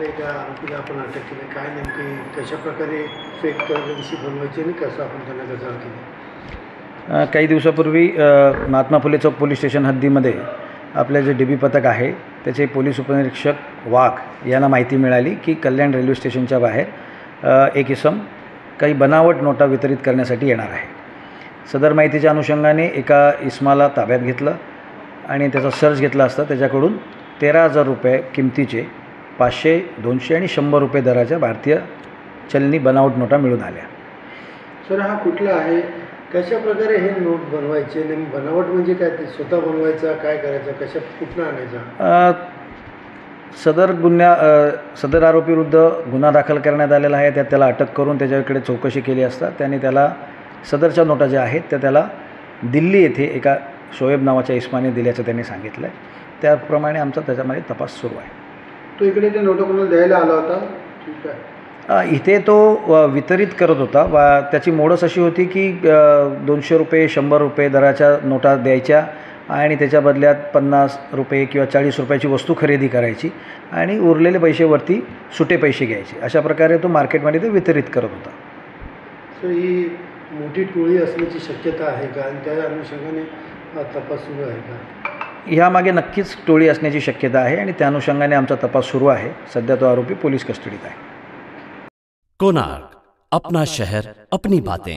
एका आरोपीला आपण अटक केली. काय नेमकी कशाप्रकारे फेक करन्सी बनवायची आणि कसं आपण त्यांना गजाआड केली? काही दिवसापूर्वी महात्मा फुले चौक पोलीस स्टेशन हद्दीमध्ये आपले जे DB पथक आहे त्याचे पोलीस उपनिरीक्षक वाघ यांना माहिती मिळाली की कल्याण रेल्वे स्टेशनच्या बाहेर एक इसम काही बनावट नोटा वितरित करण्यासाठी येणार आहे. सदर माहितीच्या अनुषंगाने एका इसमाला ताब्यात घेतलं आणि त्याचा सर्च घेतला असता त्याच्याकडून 13,000 रुपये किमतीचे 500, 200 आणि 100 रुपये दराच्या भारतीय चलनी बनावट नोटा मिळून आल्या. सर, हा कुठला आहे? कशा प्रकारे हे नोट बनवायचे? बनावट म्हणजे काय? ते स्वतः बनवायचा, काय करायचं, कुठनं आणायचा? सदर आरोपीविरुद्ध गुन्हा दाखल करण्यात आलेला आहे. त्याला अटक करून त्याच्याकडे चौकशी केली असता त्याने त्याला सदरच्या नोटा ज्या आहेत त्याला दिल्ली येथे एका शोएब नावाच्या इस्माने दिल्याचं त्यांनी सांगितलं आहे. त्याप्रमाणे आमचा त्याच्यामध्ये तपास सुरू आहे. तो इकडे ते नोटा कोणाला द्यायला आला होता? ठीक आहे. इथे तो वितरित करत होता. त्याची मोडस अशी होती की 200 रुपये, 100 रुपये दराच्या नोटा द्यायच्या आणि त्याच्या बदल्यात 50 रुपये किंवा 40 रुपयाची वस्तू खरेदी करायची आणि उरलेले पैसेवरती सुटे पैसे घ्यायचे. अशा प्रकारे तो मार्केटमध्ये ते वितरित करत होता. सर, ही मोठी टोळी असण्याची शक्यता आहे का आणि त्या अनुषंगाने तपास सुरू आहे का? ह्यामागे नक्कीच टोळी असण्याची शक्यता आहे आणि त्या अनुषंगाने आमचा तपास सुरू आहे. सध्या तो आरोपी पोलीस कस्टडीत आहे. कोणार्क, अपना शहर, अपनी बातें.